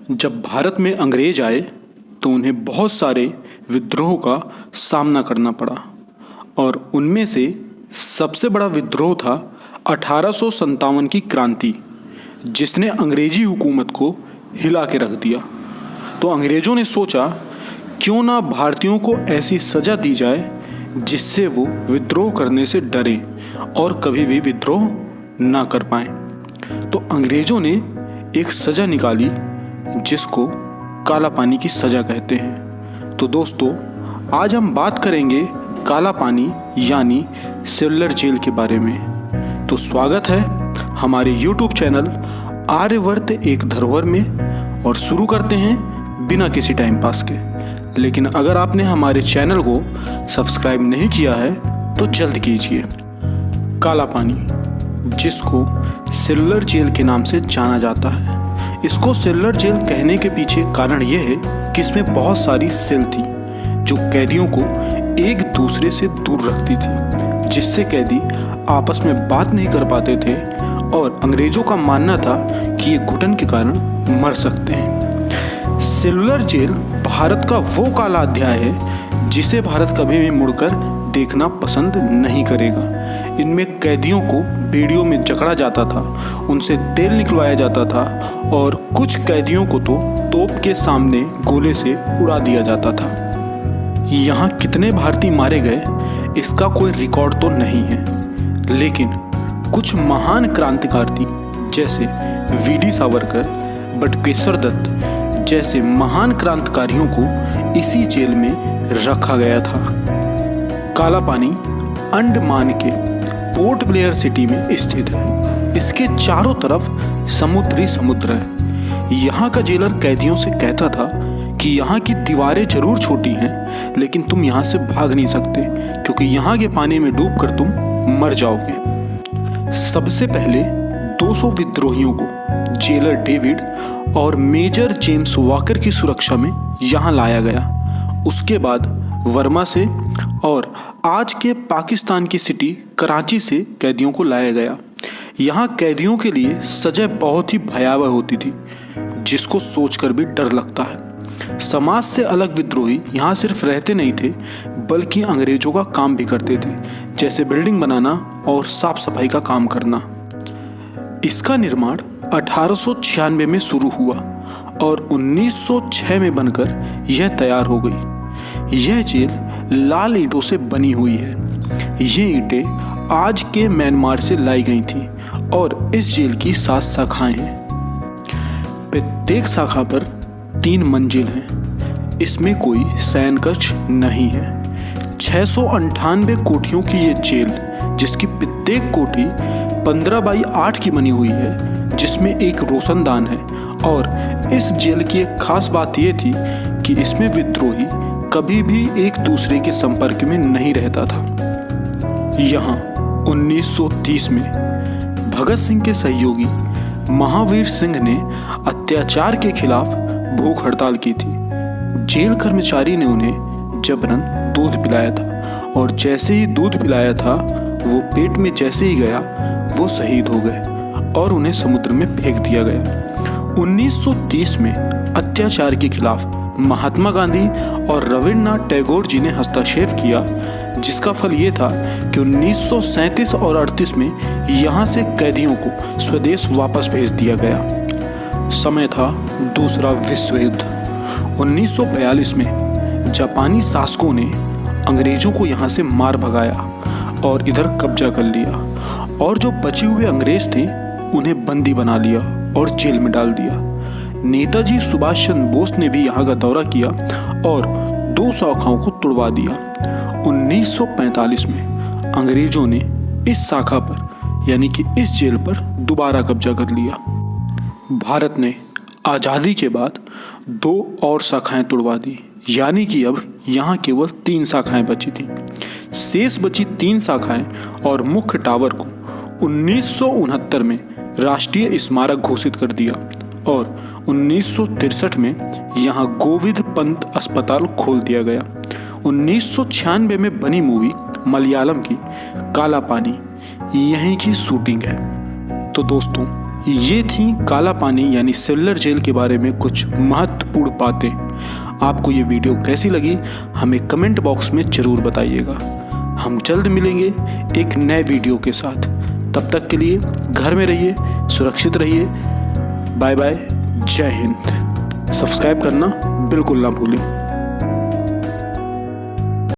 जब भारत में अंग्रेज आए तो उन्हें बहुत सारे विद्रोह का सामना करना पड़ा और उनमें से सबसे बड़ा विद्रोह था 1857 की क्रांति, जिसने अंग्रेजी हुकूमत को हिला के रख दिया। तो अंग्रेज़ों ने सोचा क्यों ना भारतीयों को ऐसी सज़ा दी जाए जिससे वो विद्रोह करने से डरें और कभी भी विद्रोह ना कर पाएं। तो अंग्रेज़ों ने एक सज़ा निकाली जिसको काला पानी की सज़ा कहते हैं। तो दोस्तों, आज हम बात करेंगे काला पानी यानी सेलुलर जेल के बारे में। तो स्वागत है हमारे YouTube चैनल आर्यवर्त एक धरोहर में और शुरू करते हैं बिना किसी टाइम पास के। लेकिन अगर आपने हमारे चैनल को सब्सक्राइब नहीं किया है तो जल्द कीजिए। काला पानी, जिसको सेलुलर जेल के नाम से जाना जाता है। इसको सेलुलर जेल कहने के पीछे कारण यह है कि इसमें बहुत सारी सेल थी जो कैदियों को एक दूसरे से दूर रखती थी, जिससे कैदी आपस में बात नहीं कर पाते थे और अंग्रेजों का मानना था कि ये घुटन के कारण मर सकते हैं। सेलुलर जेल भारत का वो काला अध्याय है जिसे भारत कभी भी मुड़कर देखना पसंद नहीं करेगा। इनमें कैदियों को बेड़ियों में जकड़ा जाता था, उनसे तेल निकलवाया जाता था और कुछ कैदियों को तो तोप के सामने गोले से उड़ा दिया जाता था। यहाँ कितने भारतीय मारे गए इसका कोई रिकॉर्ड तो नहीं है, लेकिन कुछ महान क्रांतिकारी जैसे वीडी सावरकर, बटुकेश्वर दत्त जैसे महान क्रांतिकारियों को इसी जेल में रखा गया था। काला पानी अंडमान के पोर्ट ब्लेयर सिटी में स्थित है। इसके चारों तरफ समुद्र है। यहाँ का जेलर कैदियों से कहता था कि यहाँ की दीवारें जरूर छोटी हैं, लेकिन तुम यहाँ से भाग नहीं सकते क्योंकि यहाँ के पानी में डूबकर तुम मर जाओगे। सबसे पहले 200 विद्रोहियों को जेलर डेविड और मेजर जेम्स वॉकर की सुरक्षा में यहाँ लाया गया। उसके बाद वर्मा से और आज के पाकिस्तान की सिटी कराची से कैदियों को लाया गया। यहाँ कैदियों के लिए सज़ा बहुत ही भयावह होती थी, जिसको सोचकर भी डर लगता है। समाज से अलग विद्रोही यहाँ सिर्फ रहते नहीं थे, बल्कि अंग्रेजों का काम भी करते थे, जैसे बिल्डिंग बनाना और साफ सफाई का काम करना। इसका निर्माण 1896 में शुरू हुआ और 1906 में बनकर यह तैयार हो गई। यह जेल लाल ईंटों से बनी हुई है। ये ईंटें आज के म्यांमार से लाई गई थी और इस जेल की 7 शाखाएं हैं। प्रत्येक शाखा पर 3 मंजिल हैं। इसमें कोई शयन कक्ष नहीं है। 698 कोठियों की ये जेल, जिसकी प्रत्येक कोठी 15 बाई 8 की बनी हुई है, जिसमें एक रोशनदान है। और इस जेल की एक खास बात यह थी कि इसमें विद्रोही कभी भी एक दूसरे के संपर्क में नहीं रहता था। यहाँ 1930 में भगत सिंह के सहयोगी महावीर सिंह ने अत्याचार के खिलाफ भूख हड़ताल की थी। जेल कर्मचारी ने उन्हें जबरन दूध पिलाया था और जैसे ही दूध पिलाया था, वो पेट में जैसे ही गया वो शहीद हो गए और उन्हें समुद्र में फेंक दिया गया। 1930 में अत्याचार के खिलाफ महात्मा गांधी और रविन्द्रनाथ टैगोर जी ने हस्तक्षेप किया, जिसका फल ये था कि 1937 और 38 में यहाँ से कैदियों को स्वदेश वापस भेज दिया गया। समय था दूसरा विश्व युद्ध। 1942 में जापानी शासकों ने अंग्रेजों को यहाँ से मार भगाया और इधर कब्जा कर लिया और जो बचे हुए अंग्रेज थे उन्हें बंदी बना लिया और जेल में डाल दिया। नेताजी सुभाष चंद्र बोस ने भी यहाँ का दौरा किया और 2 शाखाओं को तुड़वा दिया। 1945 में अंग्रेजों ने इस शाखा पर यानी कि इस जेल पर दोबारा कब्जा कर लिया। भारत ने आज़ादी के बाद 2 और शाखाएं तुड़वा दी, यानी कि अब यहाँ केवल 3 शाखाएं बची थी। शेष बची 3 शाखाएं और मुख्य टावर को 1969 में राष्ट्रीय स्मारक घोषित कर दिया और 1963 में यहाँ गोविंद पंत अस्पताल खोल दिया गया। 1996 में बनी मूवी मलयालम की काला पानी यहीं की शूटिंग है। तो दोस्तों, ये थी काला पानी यानी सेलुलर जेल के बारे में कुछ महत्वपूर्ण बातें। आपको ये वीडियो कैसी लगी हमें कमेंट बॉक्स में ज़रूर बताइएगा। हम जल्द मिलेंगे एक नए वीडियो के साथ। तब तक के लिए घर में रहिए, सुरक्षित रहिए। बाय बाय, जय हिंद। सब्सक्राइब करना बिल्कुल ना भूलें।